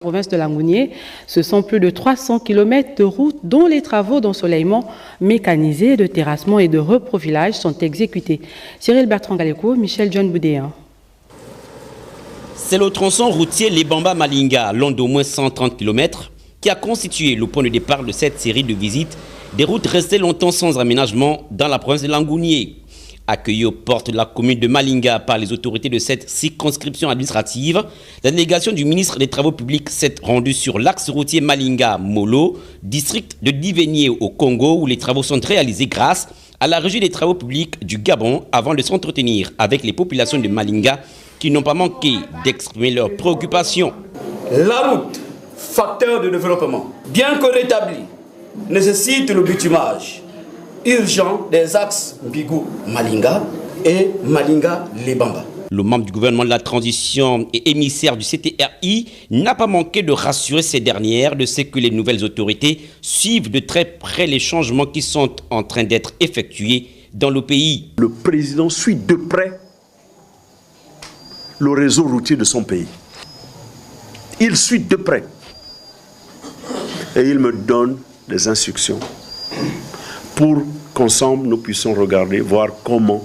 Province de Langounié, ce sont plus de 300 km de route dont les travaux d'ensoleillement mécanisé, de terrassement et de reprofilage sont exécutés. Cyril Bertrand Galéco, Michel John Boudéen. C'est le tronçon routier Lebamba-Malinga, long d'au moins 130 km, qui a constitué le point de départ de cette série de visites des routes restées longtemps sans aménagement dans la province de Langounié. Accueillie aux portes de la commune de Malinga par les autorités de cette circonscription administrative, la délégation du ministre des Travaux publics s'est rendue sur l'axe routier Malinga-Molo, district de Divénié au Congo, où les travaux sont réalisés grâce à la régie des travaux publics du Gabon avant de s'entretenir avec les populations de Malinga qui n'ont pas manqué d'exprimer leurs préoccupations. La route, facteur de développement, bien que rétablie, nécessite le bitumage urgent des axes Mbigou-Malinga et Malinga-Lebamba. Le membre du gouvernement de la transition et émissaire du CTRI n'a pas manqué de rassurer ces dernières de ce que les nouvelles autorités suivent de très près les changements qui sont en train d'être effectués dans le pays. Le président suit de près le réseau routier de son pays. Il suit de près et il me donne des instructions pour qu'ensemble nous puissions regarder, voir comment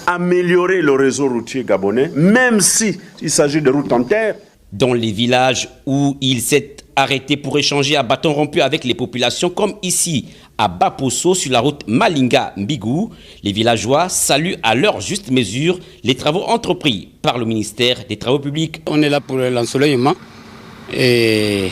améliorer le réseau routier gabonais, même s'il s'agit de routes en terre. Dans les villages où il s'est arrêté pour échanger à bâton rompu avec les populations, comme ici à Baposso sur la route Malinga-Mbigou, les villageois saluent à leur juste mesure les travaux entrepris par le ministère des Travaux publics. On est là pour l'ensoleillement et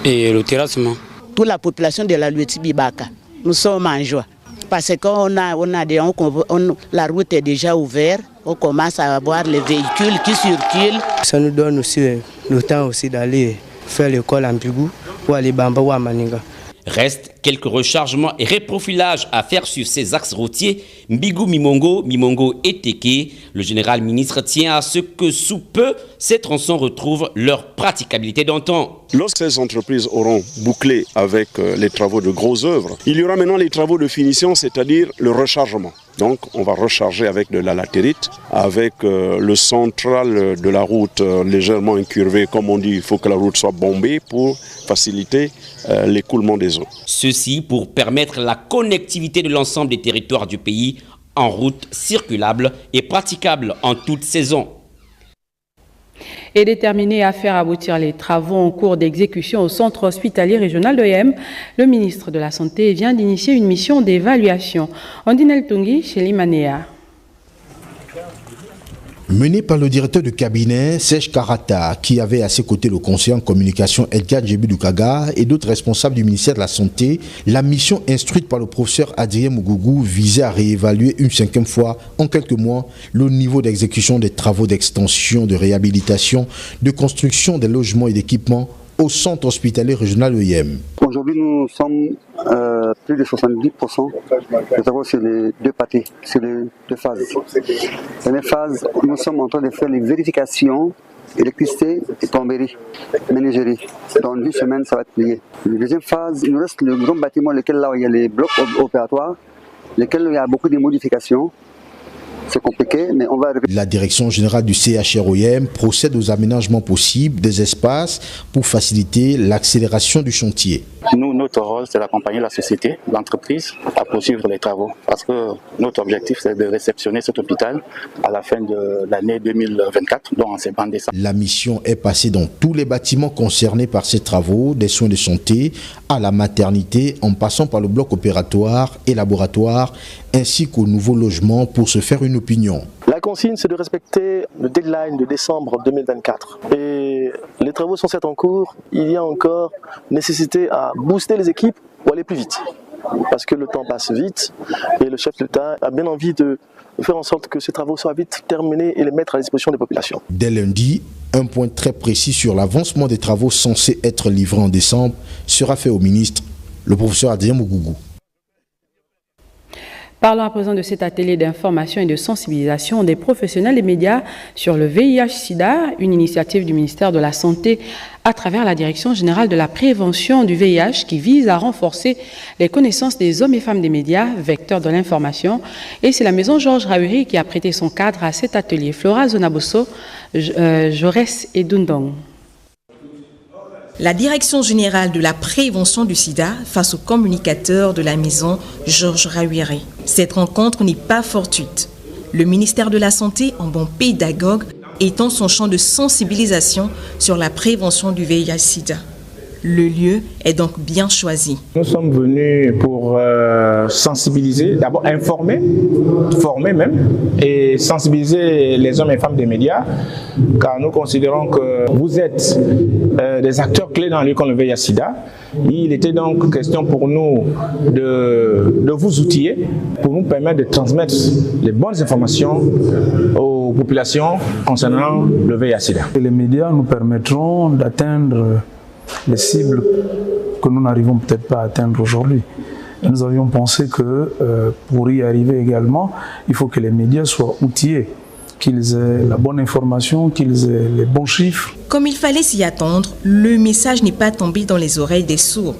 le terrassement. Toute la population de la Lueti-Bibaka, nous sommes en joie. Parce qu'on la route est déjà ouverte, on commence à voir les véhicules qui circulent. Ça nous donne aussi le temps aussi d'aller faire l'école en Mbigou ou aller Bamba ou à Maninga. Reste quelques rechargements et reprofilages à faire sur ces axes routiers Mbigou-Mimongo, Mimongo et Teke. Le général ministre tient à ce que sous peu, ces tronçons retrouvent leur praticabilité d'antan. Lorsque ces entreprises auront bouclé avec les travaux de grosses œuvres, il y aura maintenant les travaux de finition, c'est-à-dire le rechargement. Donc on va recharger avec de la latérite, avec le central de la route légèrement incurvé, comme on dit, il faut que la route soit bombée pour faciliter l'écoulement des eaux. Ceci pour permettre la connectivité de l'ensemble des territoires du pays en route circulable et praticable en toute saison. Et déterminé à faire aboutir les travaux en cours d'exécution au centre hospitalier régional de Yem, le ministre de la Santé vient d'initier une mission d'évaluation. Andinel Tungi, chez Limanéa. Mené par le directeur de cabinet, Serge Karata, qui avait à ses côtés le conseiller en communication Edgar Djebi-Doukaga et d'autres responsables du ministère de la Santé, la mission instruite par le professeur Adrien Mougougou visait à réévaluer une 5e fois en quelques mois le niveau d'exécution des travaux d'extension, de réhabilitation, de construction des logements et d'équipements au centre hospitalier régional de Yem. Aujourd'hui, nous sommes plus de 70% de travaux sur les deux parties, sur les deux phases. La première phase, nous sommes en train de faire les vérifications électricité et plomberie, ménagerie. Dans 10 semaines, ça va être plié. La deuxième phase, il nous reste le grand bâtiment, lequel là où il y a les blocs opératoires, lequel il y a beaucoup de modifications. C'est compliqué, mais on va arriver. La direction générale du CHROM procède aux aménagements possibles des espaces pour faciliter l'accélération du chantier. Nous, notre rôle, c'est d'accompagner la société, l'entreprise, à poursuivre les travaux. Parce que notre objectif, c'est de réceptionner cet hôpital à la fin de l'année 2024, donc en septembre. La mission est passée dans tous les bâtiments concernés par ces travaux, des soins de santé à la maternité, en passant par le bloc opératoire et laboratoire, ainsi qu'au nouveau logement pour se faire une opinion. La consigne, c'est de respecter le deadline de décembre 2024. Et les travaux sont certes en cours. Il y a encore nécessité à booster les équipes pour aller plus vite. Parce que le temps passe vite et le chef de l'État a bien envie de faire en sorte que ces travaux soient vite terminés et les mettre à disposition des populations. Dès lundi, un point très précis sur l'avancement des travaux censés être livrés en décembre sera fait au ministre, le professeur Adrien Mougougou. Parlons à présent de cet atelier d'information et de sensibilisation des professionnels des médias sur le VIH-Sida, une initiative du ministère de la Santé à travers la Direction générale de la prévention du VIH qui vise à renforcer les connaissances des hommes et femmes des médias, vecteurs de l'information. Et c'est la maison Georges Rauri qui a prêté son cadre à cet atelier. Flora Zonabosso, Jaurès et Dundong. La direction générale de la prévention du sida face au communicateur de la maison, Georges Rawiri. Cette rencontre n'est pas fortuite. Le ministère de la Santé, en bon pédagogue, étend son champ de sensibilisation sur la prévention du VIH-Sida. Le lieu est donc bien choisi. Nous sommes venus pour sensibiliser, d'abord informer, former même, et sensibiliser les hommes et femmes des médias, car nous considérons que vous êtes des acteurs clés dans la lutte contre le VIH-Sida. Il était donc question pour nous de vous outiller, pour nous permettre de transmettre les bonnes informations aux populations concernant le VIH-Sida. Les médias nous permettront d'atteindre les cibles que nous n'arrivons peut-être pas à atteindre aujourd'hui. Nous avions pensé que pour y arriver également, il faut que les médias soient outillés, qu'ils aient la bonne information, qu'ils aient les bons chiffres. Comme il fallait s'y attendre, le message n'est pas tombé dans les oreilles des sourds.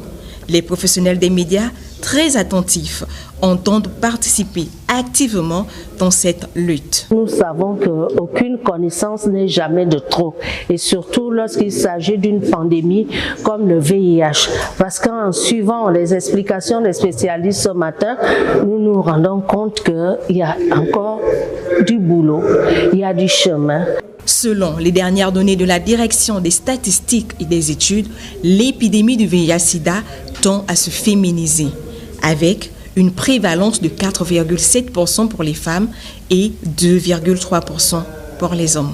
Les professionnels des médias, très attentifs, entendent participer activement dans cette lutte. Nous savons qu'aucune connaissance n'est jamais de trop, et surtout lorsqu'il s'agit d'une pandémie comme le VIH. Parce qu'en suivant les explications des spécialistes ce matin, nous nous rendons compte qu'il y a encore du boulot, il y a du chemin. Selon les dernières données de la Direction des statistiques et des études, l'épidémie du VIH-Sida tend à se féminiser, avec une prévalence de 4,7% pour les femmes et 2,3% pour les hommes.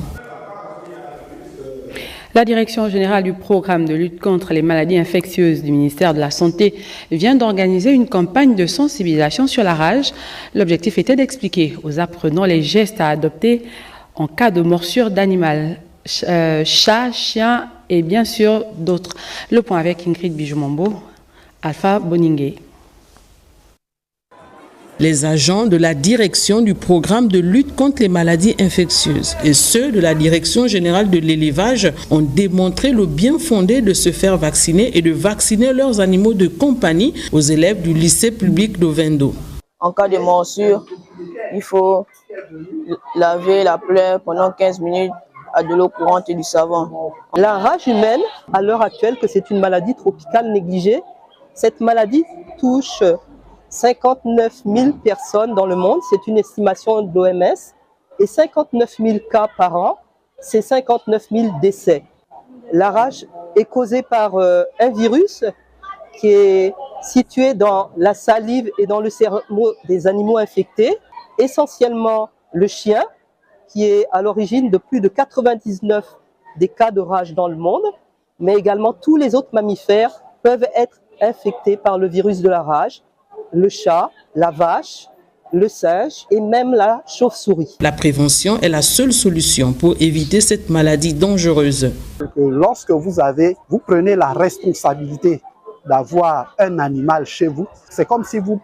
La Direction générale du programme de lutte contre les maladies infectieuses du ministère de la Santé vient d'organiser une campagne de sensibilisation sur la rage. L'objectif était d'expliquer aux apprenants les gestes à adopter en cas de morsure d'animal, chat, chien et bien sûr d'autres. Le point avec Ingrid Bijoumambo, Alpha Boningue. Les agents de la direction du programme de lutte contre les maladies infectieuses et ceux de la direction générale de l'élevage ont démontré le bien fondé de se faire vacciner et de vacciner leurs animaux de compagnie aux élèves du lycée public d'Ovendo. En cas de morsure, il faut laver la plaie pendant 15 minutes à de l'eau courante et du savon. La rage humaine, à l'heure actuelle, que c'est une maladie tropicale négligée, cette maladie touche 59 000 personnes dans le monde, c'est une estimation de l'OMS, et 59 000 cas par an, c'est 59 000 décès. La rage est causée par un virus qui est situé dans la salive et dans le cerveau des animaux infectés, essentiellement le chien, qui est à l'origine de plus de 99 des cas de rage dans le monde, mais également tous les autres mammifères peuvent être infectés par le virus de la rage, le chat, la vache, le singe et même la chauve-souris. La prévention est la seule solution pour éviter cette maladie dangereuse. Lorsque vous prenez la responsabilité d'avoir un animal chez vous, c'est comme si vous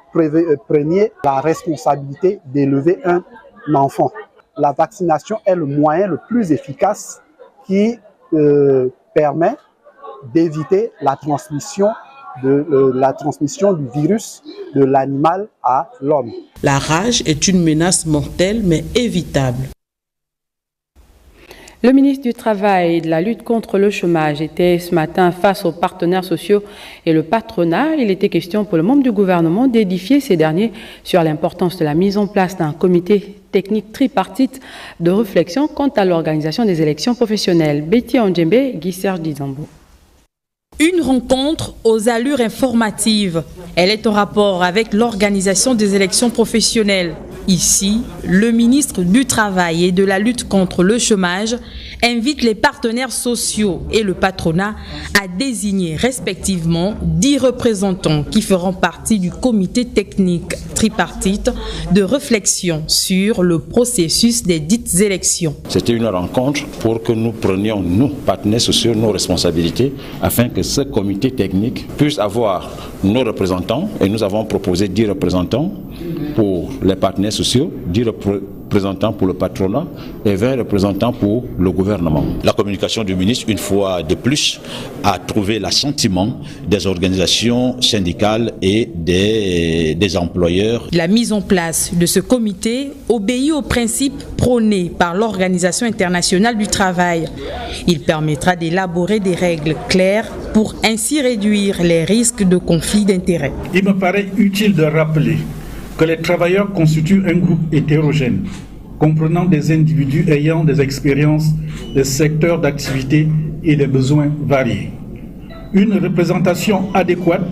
preniez la responsabilité d'élever un enfant. La vaccination est le moyen le plus efficace qui permet d'éviter la transmission du virus de l'animal à l'homme. La rage est une menace mortelle mais évitable. Le ministre du Travail et de la lutte contre le chômage était ce matin face aux partenaires sociaux et le patronat. Il était question pour le membre du gouvernement d'édifier ces derniers sur l'importance de la mise en place d'un comité technique tripartite de réflexion quant à l'organisation des élections professionnelles. Betty Ondjembe, Guy Serge Dizambo. Une rencontre aux allures informatives. Elle est en rapport avec l'organisation des élections professionnelles. Ici, le ministre du Travail et de la lutte contre le chômage invite les partenaires sociaux et le patronat à désigner respectivement 10 représentants qui feront partie du comité technique tripartite de réflexion sur le processus des dites élections. C'était une rencontre pour que nous prenions, nous, partenaires sociaux, nos responsabilités afin que ce comité technique puisse avoir nos représentants, et nous avons proposé 10 représentants pour les partenaires sociaux, 10 représentants pour le patronat et 20 représentants pour le gouvernement. La communication du ministre, une fois de plus, a trouvé l'assentiment des organisations syndicales et des employeurs. La mise en place de ce comité obéit aux principes prônés par l'Organisation internationale du travail. Il permettra d'élaborer des règles claires pour pour ainsi réduire les risques de conflit d'intérêts. Il me paraît utile de rappeler que les travailleurs constituent un groupe hétérogène, comprenant des individus ayant des expériences, des secteurs d'activité et des besoins variés. Une représentation adéquate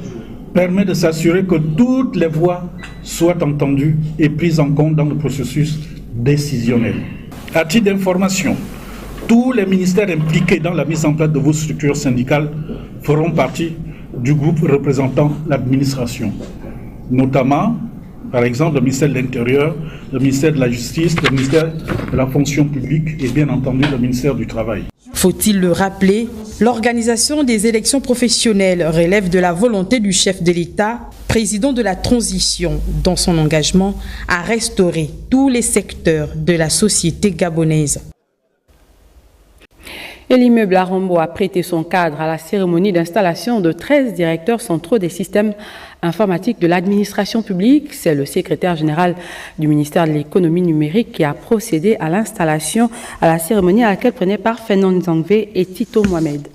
permet de s'assurer que toutes les voix soient entendues et prises en compte dans le processus décisionnel. À titre d'information, tous les ministères impliqués dans la mise en place de vos structures syndicales feront partie du groupe représentant l'administration, notamment, par exemple, le ministère de l'Intérieur, le ministère de la Justice, le ministère de la Fonction publique et bien entendu le ministère du Travail. Faut-il le rappeler, l'organisation des élections professionnelles relève de la volonté du chef de l'État, président de la transition, dans son engagement à restaurer tous les secteurs de la société gabonaise. Et l'immeuble Arambo a prêté son cadre à la cérémonie d'installation de 13 directeurs centraux des systèmes informatiques de l'administration publique. C'est le secrétaire général du ministère de l'économie numérique qui a procédé à l'installation à la cérémonie à laquelle prenaient part Fernand Zangvé et Tito Mohamed.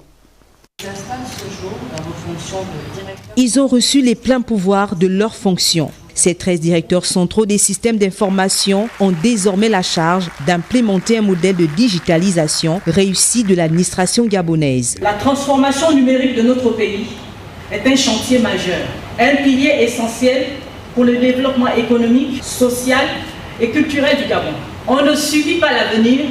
Ils ont reçu les pleins pouvoirs de leurs fonctions. Ces 13 directeurs centraux des systèmes d'information ont désormais la charge d'implémenter un modèle de digitalisation réussi de l'administration gabonaise. La transformation numérique de notre pays est un chantier majeur, un pilier essentiel pour le développement économique, social et culturel du Gabon. On ne subit pas l'avenir,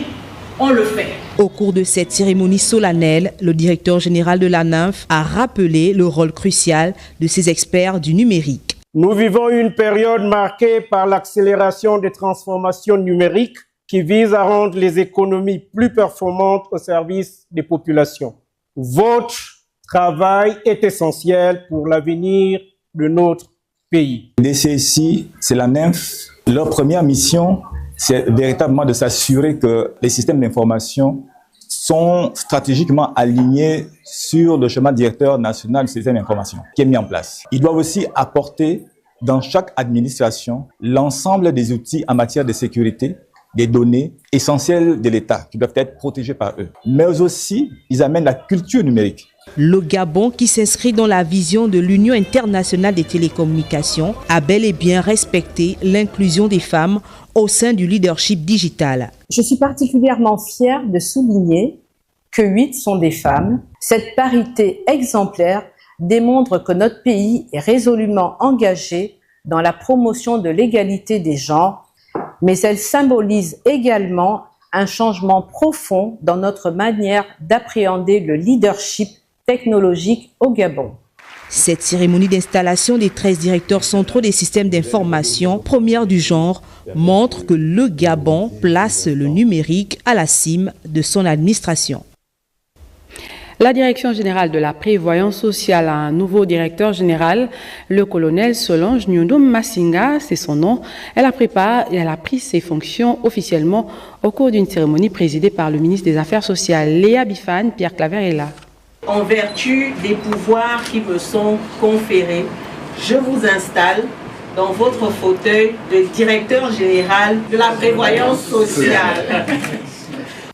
on le fait. Au cours de cette cérémonie solennelle, le directeur général de la NINF a rappelé le rôle crucial de ces experts du numérique. Nous vivons une période marquée par l'accélération des transformations numériques qui visent à rendre les économies plus performantes au service des populations. Votre travail est essentiel pour l'avenir de notre pays. DCSI, c'est la NINF. Leur première mission, c'est véritablement de s'assurer que les systèmes d'information sont stratégiquement alignés sur le schéma directeur national du système d'information qui est mis en place. Ils doivent aussi apporter dans chaque administration l'ensemble des outils en matière de sécurité, des données essentielles de l'État qui doivent être protégées par eux. Mais aussi, ils amènent la culture numérique. Le Gabon, qui s'inscrit dans la vision de l'Union internationale des télécommunications, a bel et bien respecté l'inclusion des femmes au sein du leadership digital. Je suis particulièrement fière de souligner que 8 sont des femmes. Cette parité exemplaire démontre que notre pays est résolument engagé dans la promotion de l'égalité des genres, mais elle symbolise également un changement profond dans notre manière d'appréhender le leadership technologique au Gabon. Cette cérémonie d'installation des 13 directeurs centraux des systèmes d'information, première du genre, montre que le Gabon place le numérique à la cime de son administration. La Direction générale de la prévoyance sociale a un nouveau directeur général, le colonel Solange Nyondom Massinga, c'est son nom. Elle a pris ses fonctions officiellement au cours d'une cérémonie présidée par le ministre des Affaires sociales, Léa Bifane. Pierre Claver est là. En vertu des pouvoirs qui me sont conférés, je vous installe dans votre fauteuil de directeur général de la prévoyance sociale.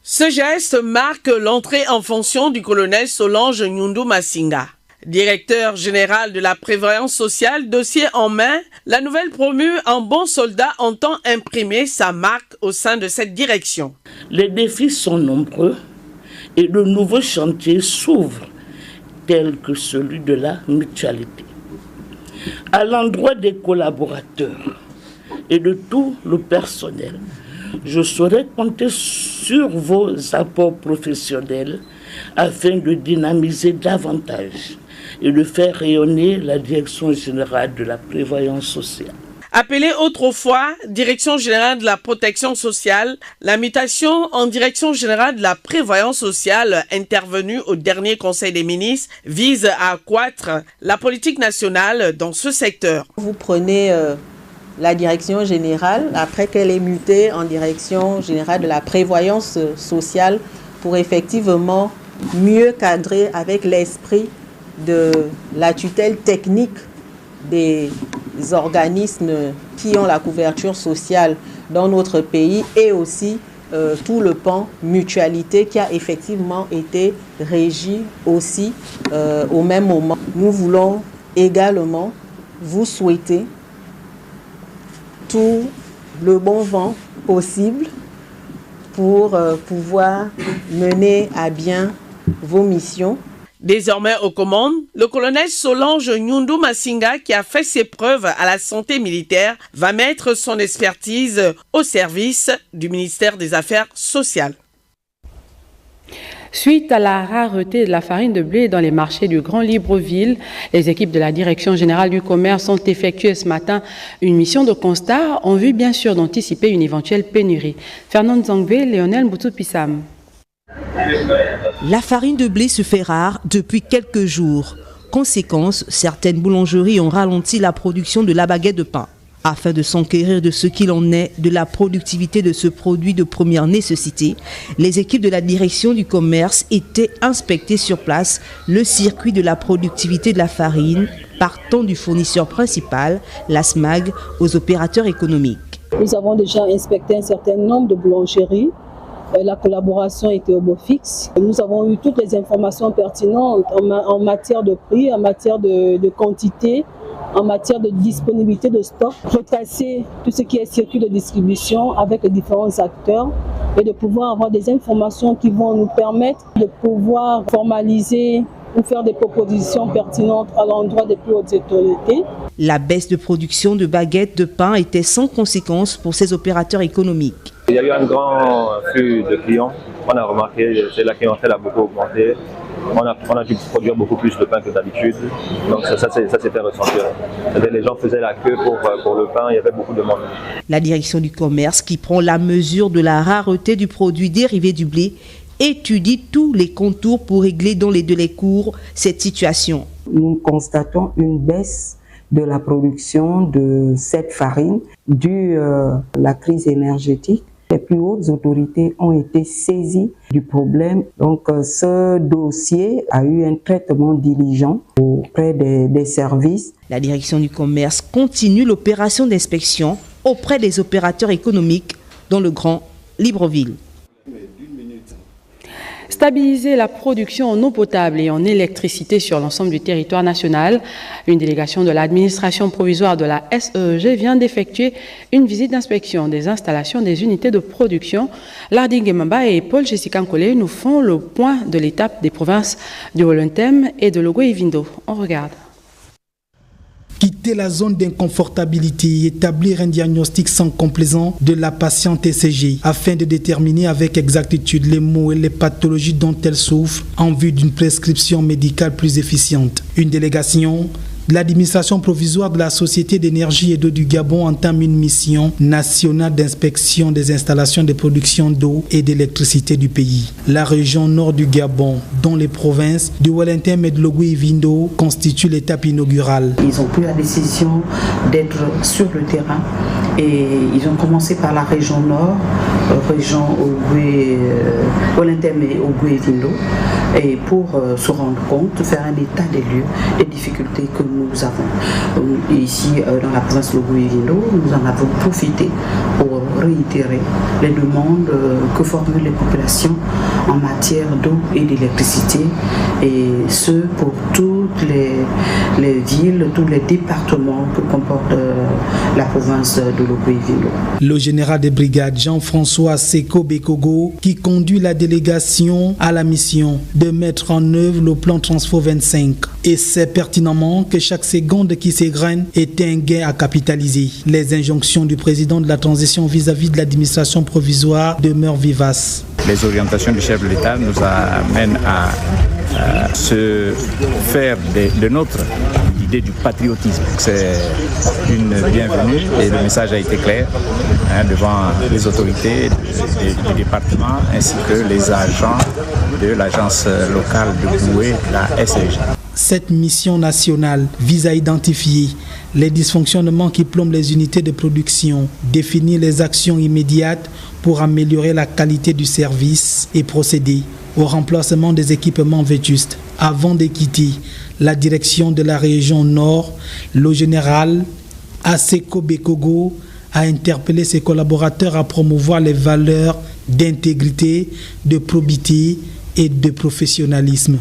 Ce geste marque l'entrée en fonction du colonel Solange Nyondom Massinga. Directeur général de la prévoyance sociale, dossier en main, la nouvelle promue en bon soldat entend imprimer sa marque au sein de cette direction. Les défis sont nombreux et de nouveaux chantiers s'ouvrent, tels que celui de la mutualité. À l'endroit des collaborateurs et de tout le personnel, je saurais compter sur vos apports professionnels afin de dynamiser davantage et de faire rayonner la Direction générale de la prévoyance sociale. Appelée autrefois Direction générale de la protection sociale, la mutation en Direction générale de la prévoyance sociale intervenue au dernier Conseil des ministres vise à accroître la politique nationale dans ce secteur. Vous prenez la direction générale, après qu'elle est mutée en direction générale de la prévoyance sociale, pour effectivement mieux cadrer avec l'esprit de la tutelle technique des organismes qui ont la couverture sociale dans notre pays et aussi tout le pan mutualité qui a effectivement été régi aussi au même moment. Nous voulons également vous souhaiter tout le bon vent possible pour pouvoir mener à bien vos missions. Désormais aux commandes, le colonel Solange Nyundu Masinga, qui a fait ses preuves à la santé militaire, va mettre son expertise au service du ministère des Affaires sociales. Suite à la rareté de la farine de blé dans les marchés du Grand Libreville, les équipes de la Direction générale du commerce ont effectué ce matin une mission de constat en vue bien sûr d'anticiper une éventuelle pénurie. Fernand Zangvé, Lionel Mboutou-Pissam. La farine de blé se fait rare depuis quelques jours. Conséquence, certaines boulangeries ont ralenti la production de la baguette de pain. Afin de s'enquérir de ce qu'il en est de la productivité de ce produit de première nécessité, les équipes de la direction du commerce étaient inspectées sur place le circuit de la productivité de la farine, partant du fournisseur principal, la SMAG, aux opérateurs économiques. Nous avons déjà inspecté un certain nombre de boulangeries. La collaboration était au beau fixe. Nous avons eu toutes les informations pertinentes en matière de prix, en matière de quantité, en matière de disponibilité de stock, retracer tout ce qui est circuit de distribution avec les différents acteurs et de pouvoir avoir des informations qui vont nous permettre de pouvoir formaliser ou faire des propositions pertinentes à l'endroit des plus hautes autorités. La baisse de production de baguettes de pain était sans conséquence pour ces opérateurs économiques. Il y a eu un grand flux de clients. On a remarqué que la clientèle a beaucoup augmenté. On a dû produire beaucoup plus de pain que d'habitude. Donc ça s'est fait ressentir. Les gens faisaient la queue pour le pain, il y avait beaucoup de monde. La direction du commerce, qui prend la mesure de la rareté du produit dérivé du blé, étudie tous les contours pour régler dans les délais courts cette situation. Nous constatons une baisse de la production de cette farine due à la crise énergétique. Les plus hautes autorités ont été saisies du problème. Donc ce dossier a eu un traitement diligent auprès des services. La direction du commerce continue l'opération d'inspection auprès des opérateurs économiques dans le Grand Libreville. Stabiliser la production en eau potable et en électricité sur l'ensemble du territoire national. Une délégation de l'administration provisoire de la SEG vient d'effectuer une visite d'inspection des installations des unités de production. Lardi Gemamba et Paul Jessica Nkole nous font le point de l'étape des provinces du Wolontem et de Logo-Ivindo. On regarde. Quitter la zone d'inconfortabilité et établir un diagnostic sans complaisant de la patiente ECG afin de déterminer avec exactitude les maux et les pathologies dont elle souffre en vue d'une prescription médicale plus efficiente. Une délégation de l'administration provisoire de la Société d'énergie et d'eau du Gabon entame une mission nationale d'inspection des installations de production d'eau et d'électricité du pays. La région nord du Gabon, dont les provinces de Wolontem et de Logo-Ivindo, constituent l'étape inaugurale. Ils ont pris la décision d'être sur le terrain et ils ont commencé par la région nord, région Wolontem et Logo-Ivindo, et pour se rendre compte, faire un état des lieux des difficultés que nous avons. Ici, dans la province de Logo-Ivindo, nous en avons profité pour réitérer les demandes que formulent les populations en matière d'eau et d'électricité, et ce pour toutes les villes, tous les départements que comporte la province de Logo-Ivindo. Le général des brigades Jean-François Seko Bekogo, qui conduit la délégation à la mission de mettre en œuvre le plan Transfo 25, et sait pertinemment que chaque seconde qui s'égrène est un gain à capitaliser. Les injonctions du président de la transition vis-à-vis de l'administration provisoire demeurent vivaces. Les orientations du chef de l'État nous amènent à se faire de notre idée du patriotisme. C'est une bienvenue et le message a été clair devant les autorités du département ainsi que les agents de l'agence locale de Boué, la SEG. Cette mission nationale vise à identifier les dysfonctionnements qui plombent les unités de production, définir les actions immédiates pour améliorer la qualité du service et procéder au remplacement des équipements vétustes. Avant de quitter la direction de la région nord, le général Aseko Bekogo a interpellé ses collaborateurs à promouvoir les valeurs d'intégrité, de probité et de professionnalisme.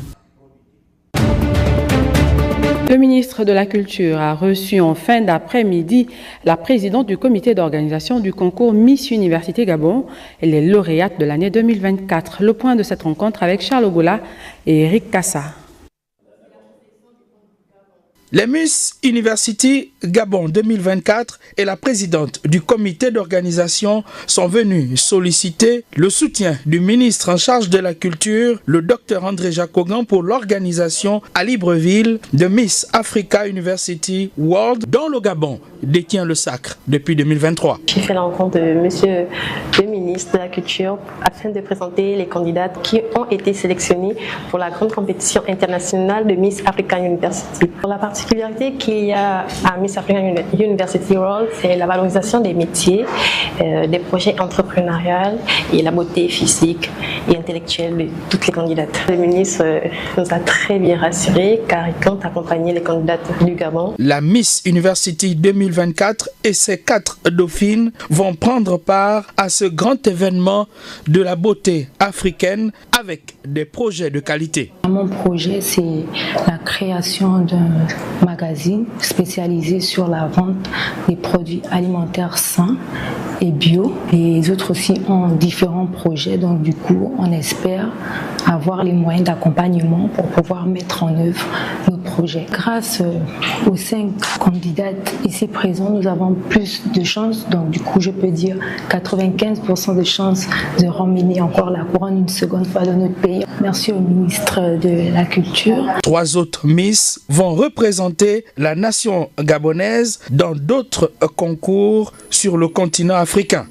Le ministre de la Culture a reçu en fin d'après-midi la présidente du comité d'organisation du concours Miss Université Gabon et les lauréates de l'année 2024. Le point de cette rencontre avec Charles Ogola et Eric Kassa. Les Miss University Gabon 2024 et la présidente du comité d'organisation sont venues solliciter le soutien du ministre en charge de la culture, le Dr André Jacogan, pour l'organisation à Libreville de Miss Africa University World, dont le Gabon détient le sacre depuis 2023. J'ai fait la rencontre de monsieur le ministre de la Culture afin de présenter les candidates qui ont été sélectionnées pour la grande compétition internationale de Miss Africa University. Pour la particularité qu'il y a à Miss Africa University World, c'est la valorisation des métiers, des projets entrepreneuriaux et la beauté physique et intellectuelle de toutes les candidates. Le ministre nous a très bien rassurés car il compte accompagner les candidates du Gabon. La Miss University 2024 et ses 4 dauphines vont prendre part à ce grand événement de la beauté africaine avec des projets de qualité. Mon projet, c'est la création d'un magazine spécialisé sur la vente des produits alimentaires sains et bio. Les autres aussi ont différents projets, donc du coup, on espère avoir les moyens d'accompagnement pour pouvoir mettre en œuvre nos projets. Grâce aux 5 candidates ici présents, nous avons plus de chances, donc du coup, je peux dire 95% de chances de ramener encore la couronne une seconde fois dans notre pays. Merci au ministre de la Culture. 3 autres Miss vont représenter la nation gabonaise dans d'autres concours sur le continent africain.